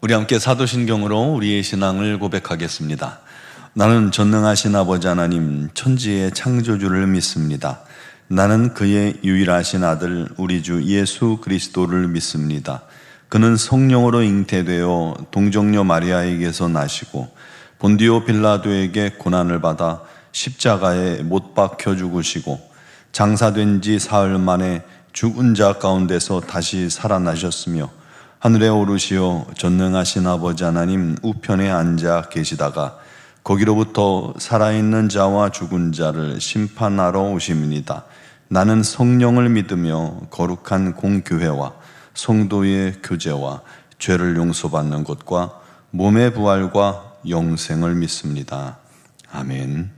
우리 함께 사도신경으로 우리의 신앙을 고백하겠습니다. 나는 전능하신 아버지 하나님 천지의 창조주를 믿습니다. 나는 그의 유일하신 아들 우리 주 예수 그리스도를 믿습니다. 그는 성령으로 잉태되어 동정녀 마리아에게서 나시고 본디오 빌라도에게 고난을 받아 십자가에 못 박혀 죽으시고 장사된 지 사흘 만에 죽은 자 가운데서 다시 살아나셨으며 하늘에 오르시어 전능하신 아버지 하나님 우편에 앉아 계시다가 거기로부터 살아있는 자와 죽은 자를 심판하러 오심이니이다. 나는 성령을 믿으며 거룩한 공교회와 성도의 교제와 죄를 용서받는 것과 몸의 부활과 영생을 믿습니다. 아멘.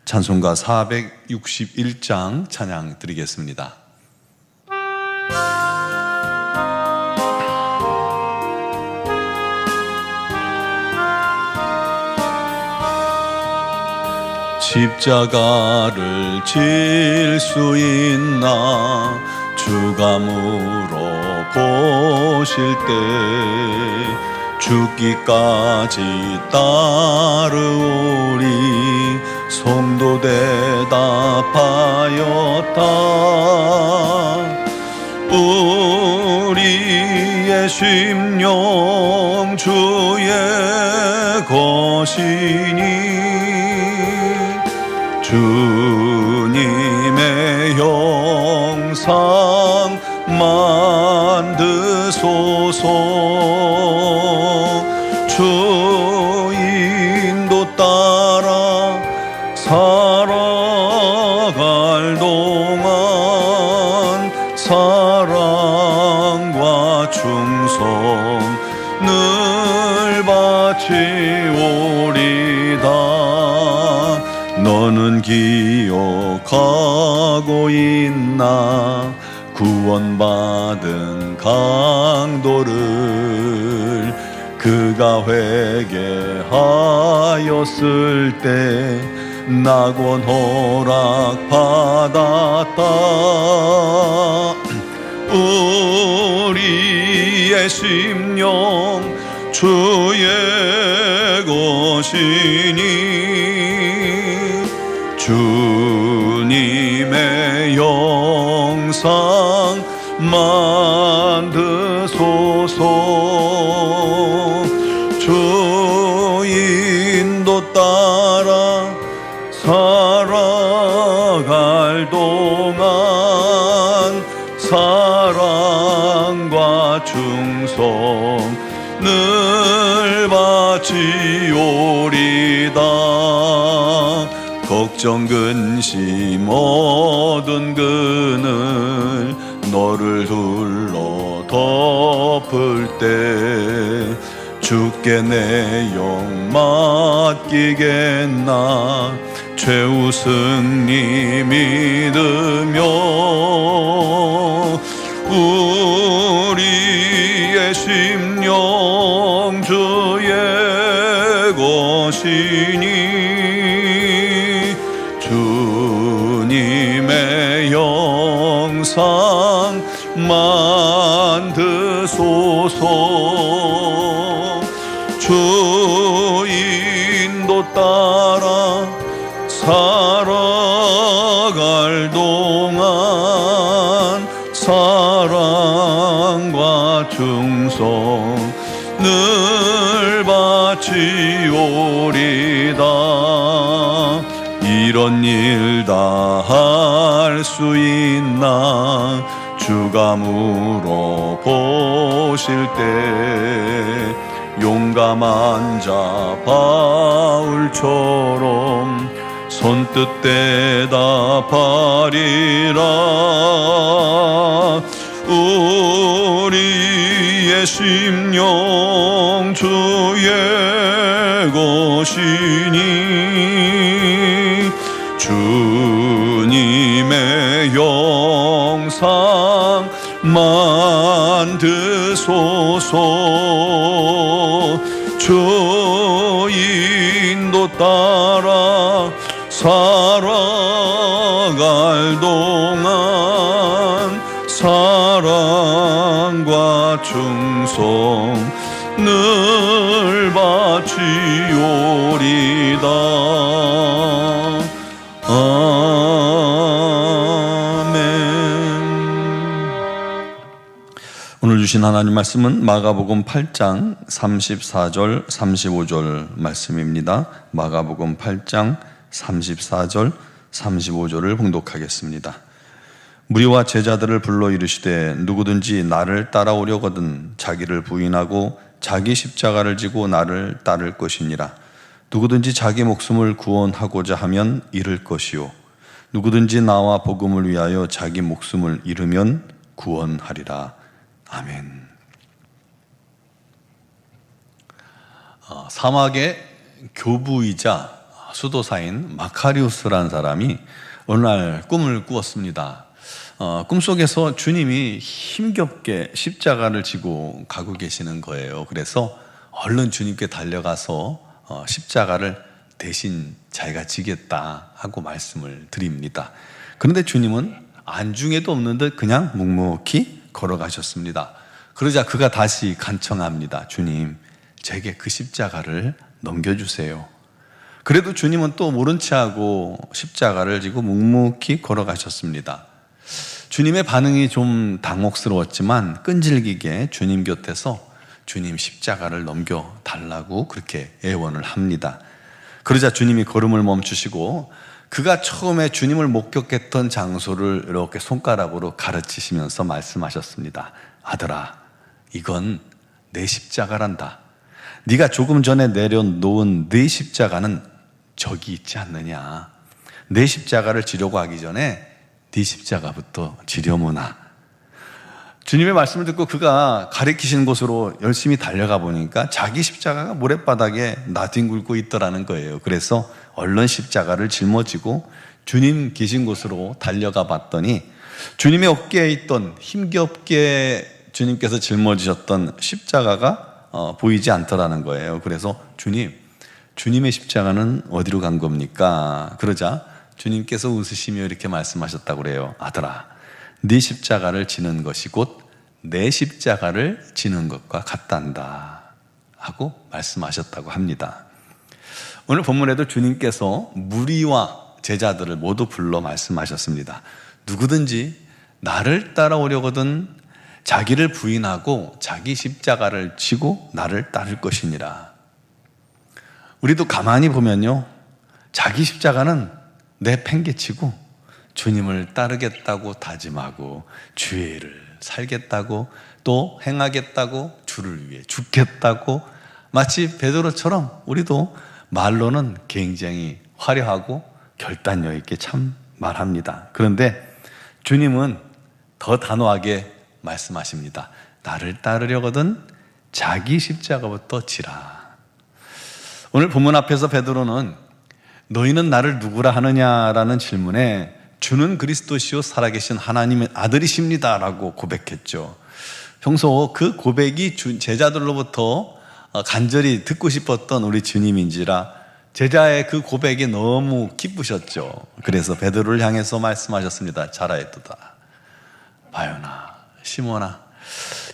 찬송가 461장 찬양 드리겠습니다. 십자가를 질 수 있나 주가 물어보실 때 죽기까지 따르오리 성도 대답하였다. 우리의 심령 주의 것이니 주님의 형상 만드소서. 주 인도 따라 살아갈 동안 사랑과 충성 늘 바치오리다. 너는 기억하고 있나 구원받은 강도를 그가 회개하였을 때 낙원 허락받았다. 우리의 심령 주의 것이니 주님의 형상 만드소서. 주 인도 따라 살아갈 동안 사랑과 충성 늘 바치오리다. 걱정 근심 얻은 그늘 너를 둘러 덮을 때 주께 내 영 맡기겠나 최우승리 믿으며 우리의 심령 주의 것이니 주님의 형상 만드소서. 주 인도 따라 살아갈 동안 사랑과 충성 늘 바치오리다. 이런 일 다 할 수 있나 주가 물어보실 때 용감한 자 바울처럼 손뜻 대답하리라. 우리의 심령 주의 것이니 주님의 영상 만드소서. 주 인도 따라 살아갈 동안 사랑과 충성 늘 바치오리다. 오늘 주신 하나님 말씀은 마가복음 8장 34절 35절 말씀입니다. 마가복음 8장 34절 35절을 봉독하겠습니다. 무리와 제자들을 불러 이르시되 누구든지 나를 따라오려거든 자기를 부인하고 자기 십자가를 지고 나를 따를 것이니라. 누구든지 자기 목숨을 구원하고자 하면 잃을 것이요 누구든지 나와 복음을 위하여 자기 목숨을 잃으면 구원하리라. 아멘. 사막의 교부이자 수도사인 마카리우스라는 사람이 어느 날 꿈을 꾸었습니다. 꿈속에서 주님이 힘겹게 십자가를 지고 가고 계시는 거예요. 그래서 얼른 주님께 달려가서 십자가를 대신 자기가 지겠다 하고 말씀을 드립니다. 그런데 주님은 안중에도 없는 듯 그냥 묵묵히 걸어가셨습니다. 그러자 그가 다시 간청합니다. 주님, 제게 그 십자가를 넘겨주세요. 그래도 주님은 또 모른 체하고 십자가를 지고 묵묵히 걸어가셨습니다. 주님의 반응이 좀 당혹스러웠지만 끈질기게 주님 곁에서 주님 십자가를 넘겨달라고 그렇게 애원을 합니다. 그러자 주님이 걸음을 멈추시고 그가 처음에 주님을 목격했던 장소를 이렇게 손가락으로 가르치시면서 말씀하셨습니다. 아들아, 이건 내 십자가란다. 네가 조금 전에 내려놓은 네 십자가는 저기 있지 않느냐. 내 십자가를 지려고 하기 전에 네 십자가부터 지려무나. 주님의 말씀을 듣고 그가 가리키신 곳으로 열심히 달려가 보니까 자기 십자가가 모랫바닥에 나뒹굴고 있더라는 거예요. 그래서 얼른 십자가를 짊어지고 주님 계신 곳으로 달려가 봤더니 주님의 어깨에 있던 힘겹게 주님께서 짊어지셨던 십자가가 보이지 않더라는 거예요. 그래서 주님의 십자가는 어디로 간 겁니까? 그러자 주님께서 웃으시며 이렇게 말씀하셨다고 그래요. 아들아, 네 십자가를 지는 것이 곧 내 십자가를 지는 것과 같단다 하고 말씀하셨다고 합니다. 오늘 본문에도 주님께서 무리와 제자들을 모두 불러 말씀하셨습니다. 누구든지 나를 따라오려거든 자기를 부인하고 자기 십자가를 지고 나를 따를 것이니라. 우리도 가만히 보면요, 자기 십자가는 내팽개치고 주님을 따르겠다고 다짐하고 주의 일을 살겠다고 또 행하겠다고 주를 위해 죽겠다고 마치 베드로처럼 우리도 말로는 굉장히 화려하고 결단력 있게 참 말합니다. 그런데 주님은 더 단호하게 말씀하십니다. 나를 따르려거든 자기 십자가부터 지라. 오늘 본문 앞에서 베드로는 너희는 나를 누구라 하느냐라는 질문에 주는 그리스도시요 살아계신 하나님의 아들이십니다 라고 고백했죠. 평소 그 고백이 제자들로부터 간절히 듣고 싶었던 우리 주님인지라 제자의 그 고백이 너무 기쁘셨죠. 그래서 베드로를 향해서 말씀하셨습니다. 잘하였도다. 바요나, 시몬아,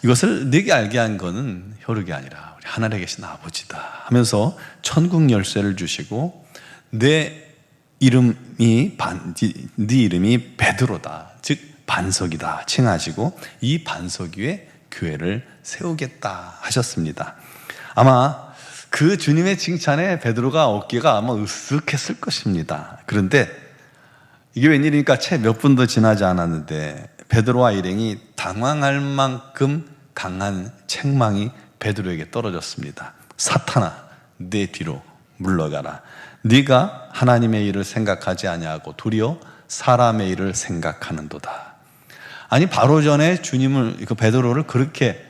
이것을 네게 알게 한 것은 혈육이 아니라 우리 하늘에 계신 아버지다 하면서 천국 열쇠를 주시고 네 이름이 네 이름이 베드로다, 즉 반석이다 칭하시고 이 반석 위에 교회를 세우겠다 하셨습니다. 아마 그 주님의 칭찬에 베드로가 어깨가 아마 으쓱했을 것입니다. 그런데 이게 웬일입니까? 채 몇 분도 지나지 않았는데 베드로와 일행이 당황할 만큼 강한 책망이 베드로에게 떨어졌습니다. 사탄아, 내 뒤로 물러가라. 네가 하나님의 일을 생각하지 아니하고 도리어 사람의 일을 생각하는도다. 아니, 바로 전에 주님을, 그 베드로를 그렇게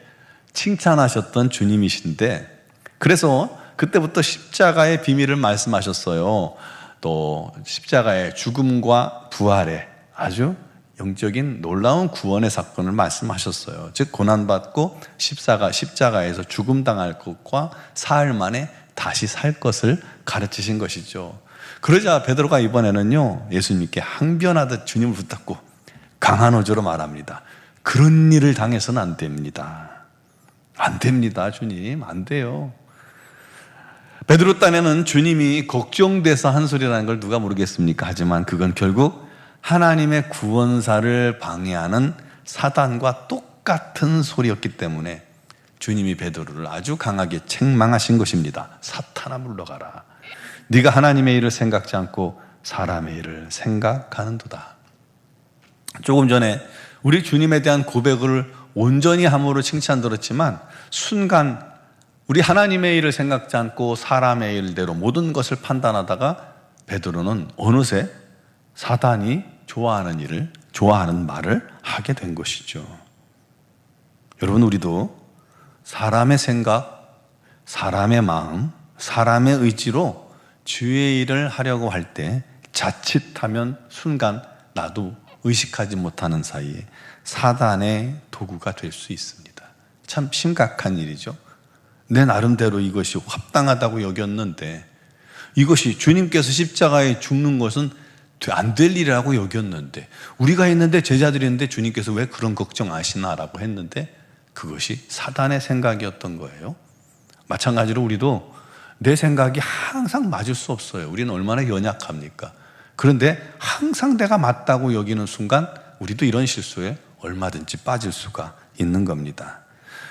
칭찬하셨던 주님이신데, 그래서 그때부터 십자가의 비밀을 말씀하셨어요. 또 십자가의 죽음과 부활의 아주 영적인 놀라운 구원의 사건을 말씀하셨어요. 즉 고난받고 십자가에서 죽음당할 것과 사흘 만에 다시 살 것을 가르치신 것이죠. 그러자 베드로가 이번에는요, 예수님께 항변하듯 주님을 붙잡고 강한 어조로 말합니다. 그런 일을 당해서는 안 됩니다. 안 됩니다, 주님. 안 돼요. 베드로 딴에는 주님이 걱정돼서 한 소리라는 걸 누가 모르겠습니까? 하지만 그건 결국 하나님의 구원사를 방해하는 사단과 똑같은 소리였기 때문에 주님이 베드로를 아주 강하게 책망하신 것입니다. 사탄아 물러가라. 네가 하나님의 일을 생각지 않고 사람의 일을 생각하는도다. 조금 전에 우리 주님에 대한 고백을 온전히 함으로 칭찬 들었지만 순간 우리 하나님의 일을 생각지 않고 사람의 일대로 모든 것을 판단하다가 베드로는 어느새 사단이 좋아하는 말을 하게 된 것이죠. 여러분, 우리도 사람의 생각, 사람의 마음, 사람의 의지로 주의 일을 하려고 할 때 자칫하면 순간 나도 의식하지 못하는 사이에 사단의 도구가 될 수 있습니다. 참 심각한 일이죠. 내 나름대로 이것이 합당하다고 여겼는데, 이것이 주님께서 십자가에 죽는 것은 안 될 일이라고 여겼는데, 우리가 있는데, 제자들이 있는데 주님께서 왜 그런 걱정하시나라고 했는데 그것이 사단의 생각이었던 거예요. 마찬가지로 우리도 내 생각이 항상 맞을 수 없어요. 우리는 얼마나 연약합니까? 그런데 항상 내가 맞다고 여기는 순간 우리도 이런 실수에 얼마든지 빠질 수가 있는 겁니다.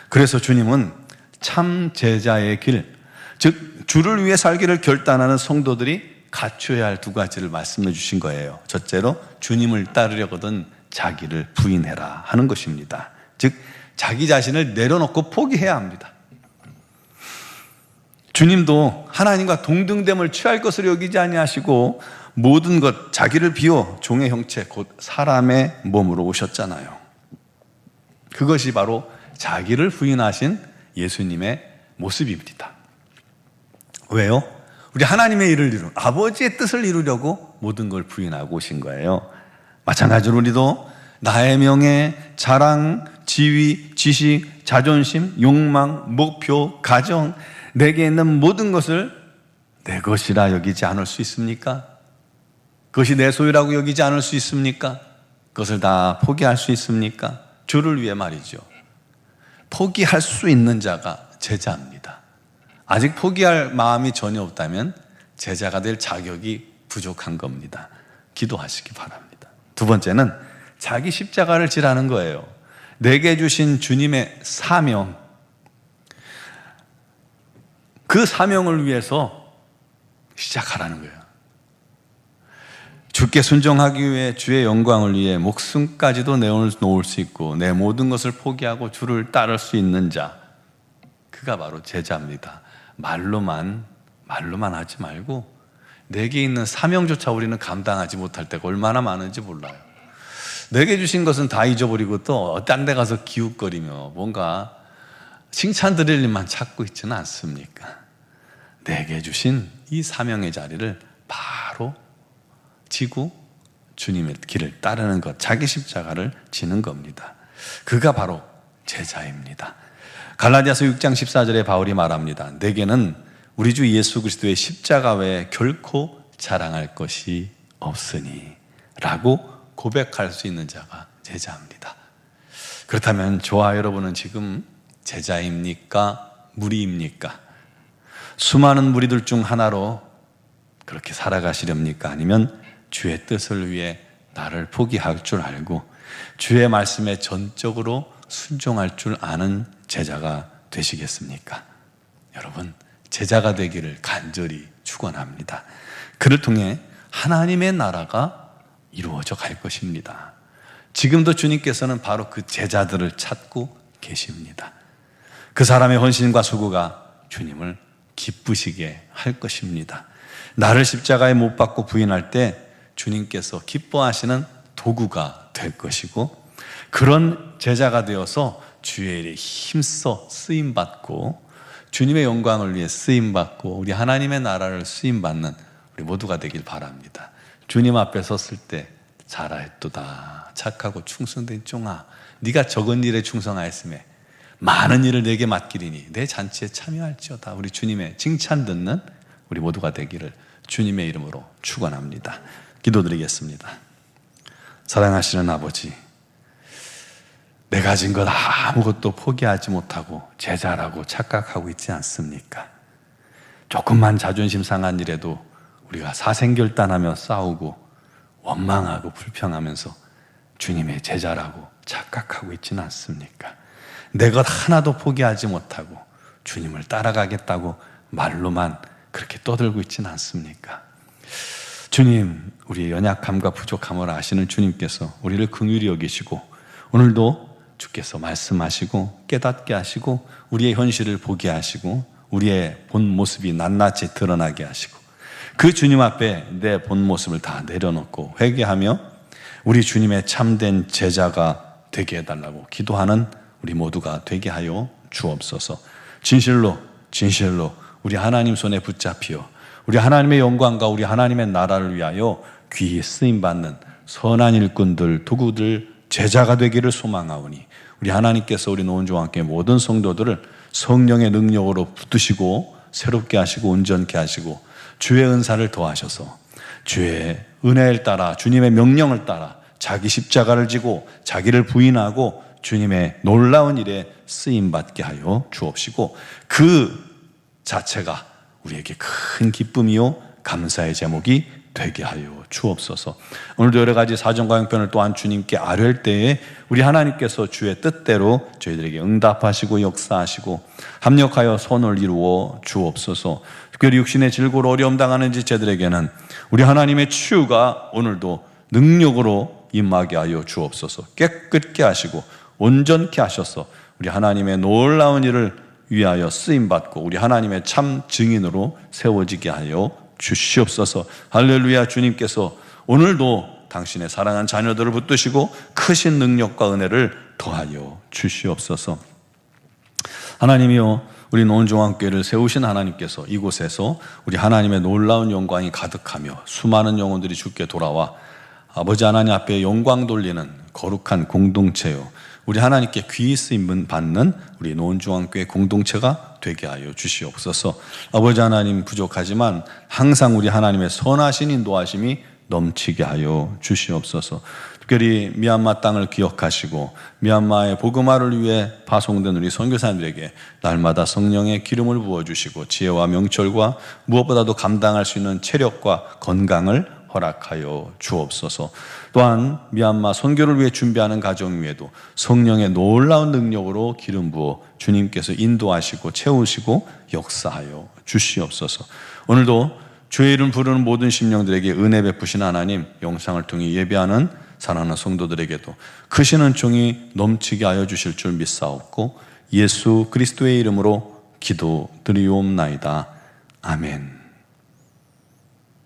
그래서 주님은 참 제자의 길, 즉 주를 위해 살기를 결단하는 성도들이 갖춰야 할 두 가지를 말씀해 주신 거예요. 첫째로 주님을 따르려거든 자기를 부인해라 하는 것입니다. 즉 자기 자신을 내려놓고 포기해야 합니다. 주님도 하나님과 동등됨을 취할 것으로 여기지 아니하시고 모든 것 자기를 비워 종의 형체 곧 사람의 몸으로 오셨잖아요. 그것이 바로 자기를 부인하신 예수님의 모습입니다. 왜요? 우리 하나님의 일을 아버지의 뜻을 이루려고 모든 걸 부인하고 오신 거예요. 마찬가지로 우리도 나의 명예, 자랑, 지위, 지식, 자존심, 욕망, 목표, 가정, 내게 있는 모든 것을 내 것이라 여기지 않을 수 있습니까? 그것이 내 소유라고 여기지 않을 수 있습니까? 그것을 다 포기할 수 있습니까? 주를 위해 말이죠. 포기할 수 있는 자가 제자입니다. 아직 포기할 마음이 전혀 없다면 제자가 될 자격이 부족한 겁니다. 기도하시기 바랍니다. 두 번째는 자기 십자가를 지라는 거예요. 내게 주신 주님의 사명, 그 사명을 위해서 시작하라는 거예요. 주께 순종하기 위해 주의 영광을 위해 목숨까지도 내어놓을 수 있고 내 모든 것을 포기하고 주를 따를 수 있는 자, 그가 바로 제자입니다. 말로만 하지 말고 내게 있는 사명조차 우리는 감당하지 못할 때가 얼마나 많은지 몰라요. 내게 주신 것은 다 잊어버리고 또 딴 데 가서 기웃거리며 뭔가 칭찬 드릴 일만 찾고 있지는 않습니까? 내게 주신 이 사명의 자리를 바로 지고 주님의 길을 따르는 것, 자기 십자가를 지는 겁니다. 그가 바로 제자입니다. 갈라디아서 6장 14절에 바울이 말합니다. 내게는 우리 주 예수 그리스도의 십자가 외에 결코 자랑할 것이 없으니 라고 고백할 수 있는 자가 제자입니다. 그렇다면 저와 여러분은 지금 제자입니까? 무리입니까? 수많은 무리들 중 하나로 그렇게 살아가시렵니까? 아니면 주의 뜻을 위해 나를 포기할 줄 알고 주의 말씀에 전적으로 순종할 줄 아는 제자가 되시겠습니까? 여러분, 제자가 되기를 간절히 축원합니다. 그를 통해 하나님의 나라가 이루어져 갈 것입니다. 지금도 주님께서는 바로 그 제자들을 찾고 계십니다. 그 사람의 헌신과 수고가 주님을 기쁘시게 할 것입니다. 나를 십자가에 못 박고 부인할 때 주님께서 기뻐하시는 도구가 될 것이고, 그런 제자가 되어서 주의 일에 힘써 쓰임받고 주님의 영광을 위해 쓰임받고 우리 하나님의 나라를 쓰임받는 우리 모두가 되길 바랍니다. 주님 앞에 섰을 때 잘하였도다 착하고 충성된 종아, 네가 적은 일에 충성하였으며 많은 일을 내게 맡기리니 내 잔치에 참여할지어다. 우리 주님의 칭찬 듣는 우리 모두가 되기를 주님의 이름으로 축원합니다. 기도드리겠습니다. 사랑하시는 아버지, 내 가진 것 아무것도 포기하지 못하고 제자라고 착각하고 있지 않습니까? 조금만 자존심 상한 일에도 우리가 사생결단하며 싸우고 원망하고 불평하면서 주님의 제자라고 착각하고 있지는 않습니까? 내 것 하나도 포기하지 못하고 주님을 따라가겠다고 말로만 그렇게 떠들고 있지는 않습니까? 주님, 우리의 연약함과 부족함을 아시는 주님께서 우리를 긍휼히 여기시고 오늘도 주께서 말씀하시고 깨닫게 하시고 우리의 현실을 보게 하시고 우리의 본 모습이 낱낱이 드러나게 하시고 그 주님 앞에 내 본 모습을 다 내려놓고 회개하며 우리 주님의 참된 제자가 되게 해달라고 기도하는 우리 모두가 되게 하여 주옵소서. 진실로 우리 하나님 손에 붙잡히어 우리 하나님의 영광과 우리 하나님의 나라를 위하여 귀히 쓰임받는 선한 일꾼들, 도구들, 제자가 되기를 소망하오니 우리 하나님께서 우리 노은주와 함께 모든 성도들을 성령의 능력으로 붙드시고 새롭게 하시고 온전케 하시고 주의 은사를 더하셔서 주의 은혜를 따라 주님의 명령을 따라 자기 십자가를 지고 자기를 부인하고 주님의 놀라운 일에 쓰임받게 하여 주옵시고 그 자체가 우리에게 큰 기쁨이요 감사의 제목이 되게 하여 주옵소서. 오늘도 여러 가지 사정과 형편을 또한 주님께 아뢰을 때에 우리 하나님께서 주의 뜻대로 저희들에게 응답하시고 역사하시고 합력하여 선을 이루어 주옵소서. 특별히 육신의 질고로 어려움 당하는 지체들에게는 우리 하나님의 치유가 오늘도 능력으로 임하게 하여 주옵소서. 깨끗게 하시고 온전케 하셔서 우리 하나님의 놀라운 일을 위하여 쓰임받고 우리 하나님의 참 증인으로 세워지게 하여 주시옵소서. 할렐루야. 주님께서 오늘도 당신의 사랑한 자녀들을 붙드시고 크신 능력과 은혜를 더하여 주시옵소서. 하나님이여, 우리 노은종합교회를 세우신 하나님께서 이곳에서 우리 하나님의 놀라운 영광이 가득하며 수많은 영혼들이 주께 돌아와 아버지 하나님 앞에 영광 돌리는 거룩한 공동체요, 우리 하나님께 귀히 쓰임 받는 우리 노은중앙교회 공동체가 되게 하여 주시옵소서. 아버지 하나님, 부족하지만 항상 우리 하나님의 선하신 인도하심이 넘치게 하여 주시옵소서. 특별히 미얀마 땅을 기억하시고 미얀마의 복음화를 위해 파송된 우리 선교사님들에게 날마다 성령의 기름을 부어주시고 지혜와 명철과 무엇보다도 감당할 수 있는 체력과 건강을 허락하여 주옵소서. 또한 미얀마 선교를 위해 준비하는 가정 위에도 성령의 놀라운 능력으로 기름 부어 주님께서 인도하시고 채우시고 역사하여 주시옵소서. 오늘도 주의 이름 부르는 모든 심령들에게 은혜 베푸신 하나님, 영상을 통해 예배하는 사랑하는 성도들에게도 크신 은총이 넘치게 하여 주실 줄 믿사옵고 예수 그리스도의 이름으로 기도드리옵나이다. 아멘.